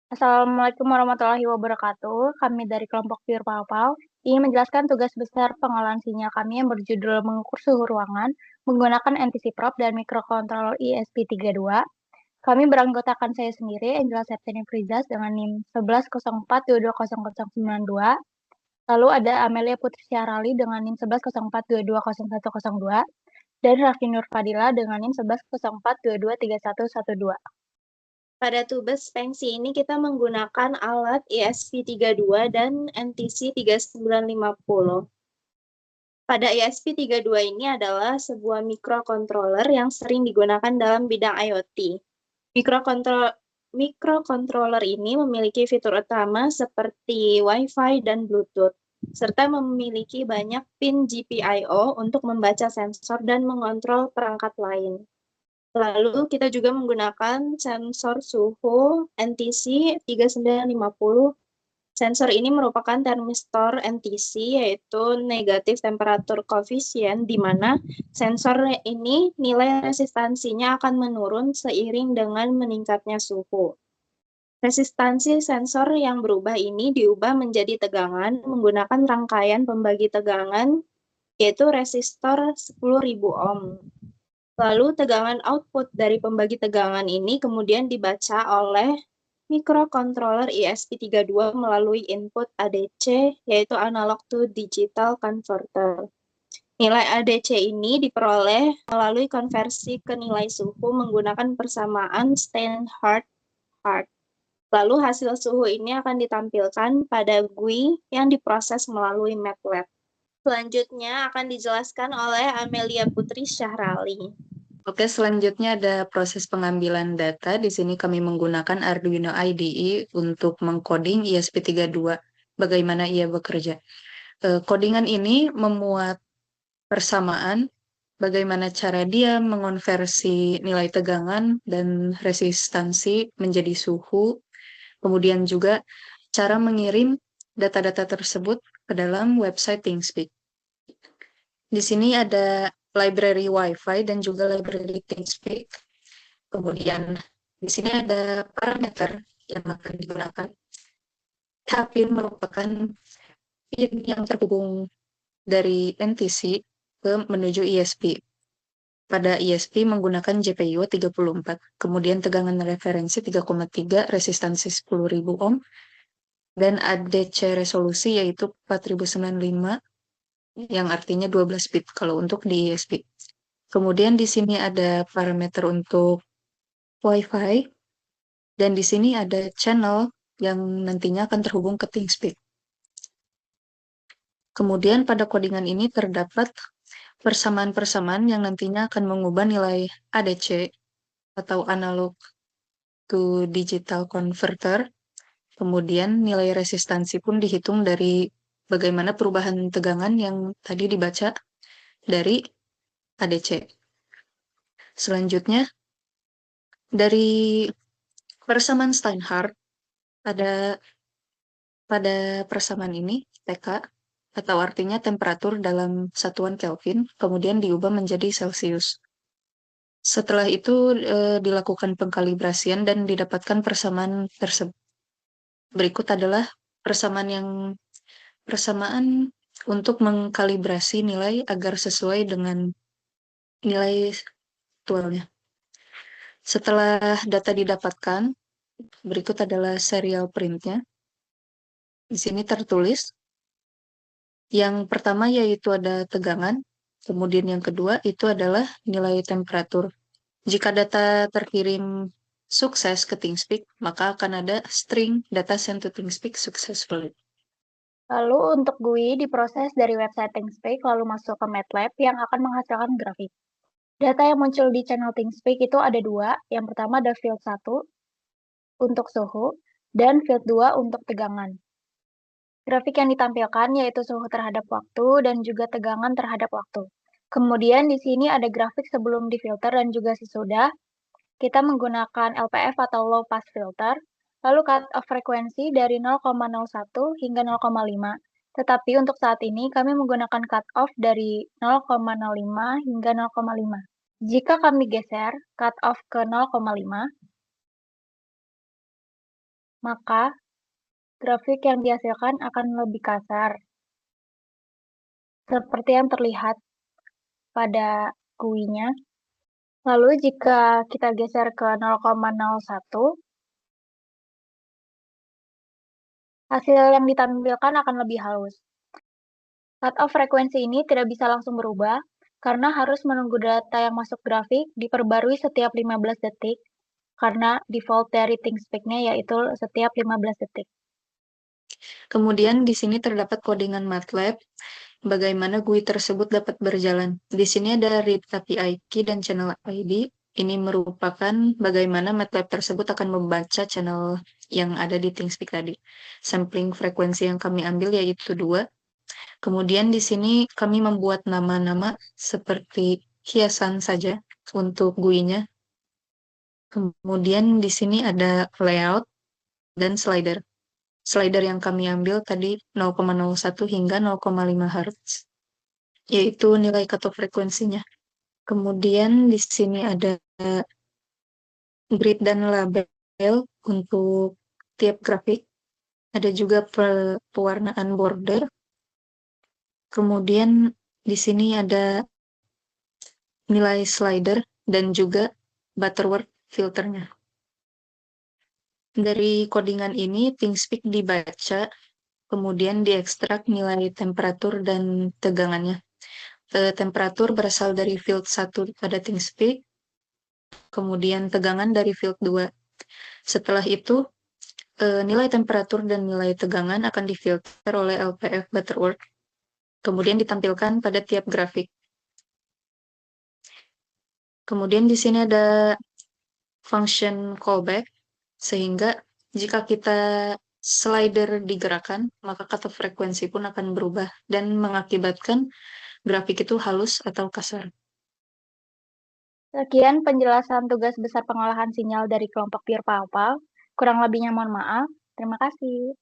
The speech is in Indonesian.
Assalamualaikum warahmatullahi wabarakatuh. Kami dari kelompok Pure Pau ingin menjelaskan tugas besar pengolahan sinyal kami yang berjudul mengukur suhu ruangan menggunakan NTC Probe dan mikrokontroller ESP32. Kami beranggotakan saya sendiri, Angela Septini Frizas dengan NIM 1104220092. Lalu ada Amelia Putri Syahrali dengan NIM 1104220102 dan Raffi Nur Fadila dengan NIM 1104223112. Pada tubes pensi ini kita menggunakan alat ESP32 dan NTC 3950. Pada ESP32 ini adalah sebuah mikrokontroller yang sering digunakan dalam bidang IoT. Mikrokontroller ini memiliki fitur utama seperti Wi-Fi dan Bluetooth, serta memiliki banyak pin GPIO untuk membaca sensor dan mengontrol perangkat lain. Lalu kita juga menggunakan sensor suhu NTC 3950. Sensor ini merupakan termistor NTC, yaitu negatif temperatur koefisien, di mana sensor ini nilai resistansinya akan menurun seiring dengan meningkatnya suhu. Resistansi sensor yang berubah ini diubah menjadi tegangan menggunakan rangkaian pembagi tegangan, yaitu resistor 10.000 ohm. Lalu tegangan output dari pembagi tegangan ini kemudian dibaca oleh mikrokontroller ESP32 melalui input ADC, yaitu analog to digital converter. Nilai ADC ini diperoleh melalui konversi ke nilai suhu menggunakan persamaan Steinhart-Hart. Lalu hasil suhu ini akan ditampilkan pada GUI yang diproses melalui MATLAB. Selanjutnya akan dijelaskan oleh Amelia Putri Syahrali. Oke, selanjutnya ada proses pengambilan data. Di sini kami menggunakan Arduino IDE untuk mengcoding ESP32. Bagaimana ia bekerja? Codingan ini memuat persamaan bagaimana cara dia mengonversi nilai tegangan dan resistansi menjadi suhu, kemudian juga cara mengirim data-data tersebut ke dalam website ThingSpeak. Di sini ada library Wi-Fi dan juga library ThingSpeak. Kemudian di sini ada parameter yang akan digunakan. Pin merupakan pin yang terhubung dari NTC ke menuju ESP. Pada ESP menggunakan GPIO 34, kemudian tegangan referensi 3,3, resistansi 10.000 ohm, dan ADC resolusi yaitu 4095, yang artinya 12 bit kalau untuk di ESP. Kemudian di sini ada parameter untuk Wi-Fi, dan di sini ada channel yang nantinya akan terhubung ke ThingSpeak. Kemudian pada codingan ini terdapat persamaan-persamaan yang nantinya akan mengubah nilai ADC atau analog to digital converter. Kemudian nilai resistansi pun dihitung dari bagaimana perubahan tegangan yang tadi dibaca dari ADC. Selanjutnya, dari persamaan Steinhart, ada pada persamaan ini TK, atau artinya temperatur dalam satuan Kelvin, kemudian diubah menjadi Celsius. Setelah itu dilakukan pengkalibrasian dan didapatkan persamaan tersebut. Berikut adalah persamaan untuk mengkalibrasi nilai agar sesuai dengan nilai aktualnya. Setelah data didapatkan, berikut adalah serial printnya. Di sini tertulis yang pertama yaitu ada tegangan, kemudian yang kedua itu adalah nilai temperatur. Jika data terkirim sukses ke ThingSpeak, maka akan ada string data sent to ThingSpeak successfully. Lalu untuk GUI diproses dari website ThingSpeak lalu masuk ke MATLAB yang akan menghasilkan grafik. Data yang muncul di channel ThingSpeak itu ada dua. Yang pertama ada field 1 untuk suhu dan field 2 untuk tegangan. Grafik yang ditampilkan yaitu suhu terhadap waktu dan juga tegangan terhadap waktu. Kemudian di sini ada grafik sebelum difilter dan juga sesudah. Kita menggunakan LPF atau low pass filter, lalu cut off frekuensi dari 0,01 hingga 0,5. Tetapi untuk saat ini kami menggunakan cut off dari 0,05 hingga 0,5. Jika kami geser cut off ke 0,5, maka grafik yang dihasilkan akan lebih kasar, seperti yang terlihat pada GUI-nya. Lalu jika kita geser ke 0,01, hasil yang ditampilkan akan lebih halus. Cut-off frekuensi ini tidak bisa langsung berubah, karena harus menunggu data yang masuk grafik diperbarui setiap 15 detik, karena default dari ThinkSpeak-nya yaitu setiap 15 detik. Kemudian di sini terdapat codingan MATLAB, bagaimana GUI tersebut dapat berjalan. Di sini ada read API key dan channel ID. Ini merupakan bagaimana MATLAB tersebut akan membaca channel yang ada di ThinkSpeak tadi. Sampling frekuensi yang kami ambil yaitu 2. Kemudian di sini kami membuat nama-nama seperti hiasan saja untuk GUI-nya. Kemudian di sini ada layout dan slider. Slider yang kami ambil tadi 0,01 hingga 0,5 Hz, yaitu nilai cutoff frekuensinya. Kemudian di sini ada grid dan label untuk tiap grafik. Ada juga pewarnaan border. Kemudian di sini ada nilai slider dan juga butterworth filternya. Dari codingan ini, ThinkSpeak dibaca, kemudian diekstrak nilai temperatur dan tegangannya. Temperatur berasal dari field 1 pada ThinkSpeak, kemudian tegangan dari field 2. Setelah itu, nilai temperatur dan nilai tegangan akan difilter oleh LPF Butterworth, kemudian ditampilkan pada tiap grafik. Kemudian di sini ada function callback, sehingga jika kita slider digerakkan, maka cutoff frekuensi pun akan berubah dan mengakibatkan grafik itu halus atau kasar. Sekian penjelasan tugas besar pengolahan sinyal dari kelompok Pure Palpal. Kurang lebihnya mohon maaf. Terima kasih.